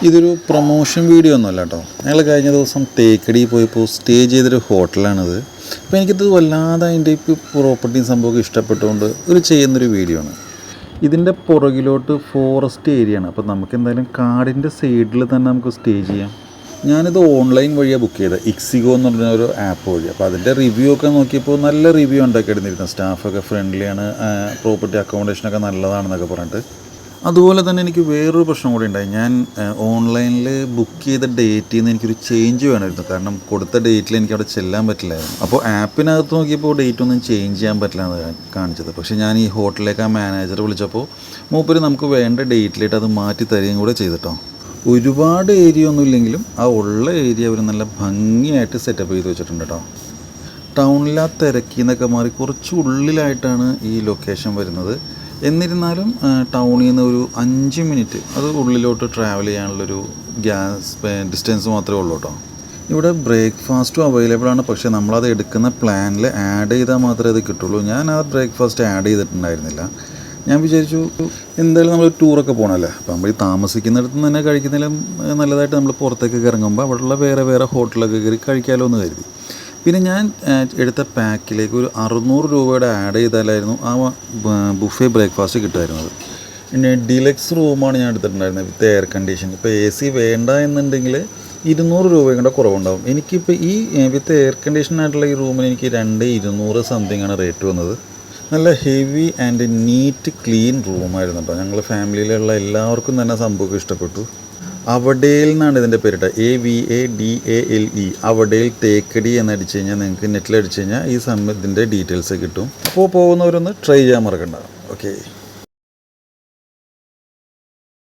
ഇതൊരു promotion video ഒന്നുമല്ല കേട്ടോ. ഞങ്ങൾ കഴിഞ്ഞ ദിവസം തേക്കടി പോയപ്പോൾ സ്റ്റേ ചെയ്തൊരു ഹോട്ടലാണിത്. അപ്പോൾ എനിക്കിത് വല്ലാതെ അതിൻ്റെ പ്രോപ്പർട്ടിയും സംഭവമൊക്കെ ഇഷ്ടപ്പെട്ടുകൊണ്ട് ചെയ്യുന്നൊരു വീഡിയോ ആണ്. ഇതിൻ്റെ പുറകിലോട്ട് ഫോറസ്റ്റ് ഏരിയ ആണ്. അപ്പോൾ നമുക്ക് എന്തായാലും കാടിൻ്റെ സൈഡിൽ തന്നെ നമുക്ക് സ്റ്റേ ചെയ്യാം. ഞാനിത് ഓൺലൈൻ വഴിയാണ് ബുക്ക് ചെയ്തത്, ഇക്സിഗോ എന്ന് പറഞ്ഞ ഒരു ആപ്പ് വഴി. അപ്പോൾ അതിൻ്റെ റിവ്യൂ ഒക്കെ നോക്കിയപ്പോൾ നല്ല റിവ്യൂ ഉണ്ടാക്കിയിരുന്നിരുന്നു. സ്റ്റാഫൊക്കെ ഫ്രണ്ട്ലിയാണ്, പ്രോപ്പർട്ടി അക്കോമഡേഷനൊക്കെ നല്ലതാണെന്നൊക്കെ പറഞ്ഞിട്ട്. അതുപോലെ തന്നെ എനിക്ക് വേറൊരു പ്രശ്നം കൂടി ഉണ്ടായി. ഞാൻ ഓൺലൈനിൽ ബുക്ക് ചെയ്ത ഡേറ്റിൽ നിന്ന് എനിക്കൊരു ചേഞ്ച് വേണമായിരുന്നു. കാരണം കൊടുത്ത ഡേറ്റിൽ എനിക്ക് അവിടെ ചെല്ലാൻ പറ്റില്ലായിരുന്നു. അപ്പോൾ ആപ്പിനകത്ത് നോക്കിയപ്പോൾ ഡേറ്റ് ഒന്നും ചേഞ്ച് ചെയ്യാൻ പറ്റില്ല എന്ന് കാണിച്ചത്. പക്ഷേ ഞാൻ ഈ ഹോട്ടലിലേക്ക് ആ മാനേജർ വിളിച്ചപ്പോൾ മൂപ്പര് നമുക്ക് വേണ്ട ഡേറ്റിലേക്ക് അത് മാറ്റി തരികയും കൂടെ ചെയ്തിട്ടോ. ഒരുപാട് ഏരിയ ഒന്നും ഇല്ലെങ്കിലും ആ ഉള്ള ഏരിയ അവർ നല്ല ഭംഗിയായിട്ട് സെറ്റപ്പ് ചെയ്ത് വെച്ചിട്ടുണ്ട് കേട്ടോ. ടൗണിലെ തിരക്കിൽ നിന്നൊക്കെ മാറി കുറച്ച് ഉള്ളിലായിട്ടാണ് ഈ ലൊക്കേഷൻ വരുന്നത്. എന്നിരുന്നാലും ടൗണിൽ നിന്ന് ഒരു 5 മിനിറ്റ് അത് ഉള്ളിലോട്ട് ട്രാവൽ ചെയ്യാനുള്ളൊരു ഡിസ്റ്റൻസ് മാത്രമേ ഉള്ളൂ കേട്ടോ. ഇവിടെ ബ്രേക്ക്ഫാസ്റ്റും അവൈലബിൾ ആണ്. പക്ഷേ നമ്മളത് എടുക്കുന്ന പ്ലാനിൽ ആഡ് ചെയ്താൽ മാത്രമേ അത് കിട്ടുള്ളൂ. ഞാൻ ആ ബ്രേക്ക്ഫാസ്റ്റ് ആഡ് ചെയ്തിട്ടുണ്ടായിരുന്നില്ല. ഞാൻ വിചാരിച്ചു എന്തായാലും നമ്മൾ ടൂറൊക്കെ പോകണമല്ലേ, അപ്പോൾ നമ്മൾ ഈ താമസിക്കുന്നിടത്ത് തന്നെ കഴിക്കുന്നതിലും നല്ലതായിട്ട് നമ്മൾ പുറത്തേക്കൊക്കെ ഇറങ്ങുമ്പോൾ അവിടെയുള്ള വേറെ ഹോട്ടലൊക്കെ കയറി കഴിക്കാമല്ലോ എന്ന് കരുതി. പിന്നെ ഞാൻ എടുത്ത പാക്കിലേക്ക് ഒരു 600 രൂപയുടെ ആഡ് ചെയ്താലായിരുന്നു ആ ബുഫേ ബ്രേക്ക്ഫാസ്റ്റ് കിട്ടുമായിരുന്നത്. പിന്നെ ഡിലക്സ് റൂമാണ് ഞാൻ എടുത്തിട്ടുണ്ടായിരുന്നത് വിത്ത് എയർ കണ്ടീഷൻ. ഇപ്പോൾ AC വേണ്ട എന്നുണ്ടെങ്കിൽ 200 രൂപ കൊണ്ട് കുറവുണ്ടാവും. എനിക്കിപ്പോൾ ഈ വിത്ത് എയർ കണ്ടീഷനായിട്ടുള്ള ഈ റൂമിന് എനിക്ക് 2200 സംതിങ് ആണ് റേറ്റ് വന്നത്. നല്ല ഹെവി ആൻഡ് നീറ്റ് ക്ലീൻ റൂമായിരുന്നു കേട്ടോ. ഞങ്ങൾ ഫാമിലിയിലുള്ള എല്ലാവർക്കും തന്നെ സംഭവം ഇഷ്ടപ്പെട്ടു. അവഡേൽ എന്നാണ് ഇതിൻ്റെ പേരിട്ട, AVADALE, അവഡേൽ തേക്കടി എന്നടിച്ച് കഴിഞ്ഞാൽ നിങ്ങൾക്ക് നെറ്റിലടിച്ച് കഴിഞ്ഞാൽ ഈ ഇതിൻ്റെ ഡീറ്റെയിൽസ് കിട്ടും. അപ്പോൾ പോകുന്നവരൊന്ന് ട്രൈ ചെയ്യാൻ മറക്കണ്ട. ഓക്കെ.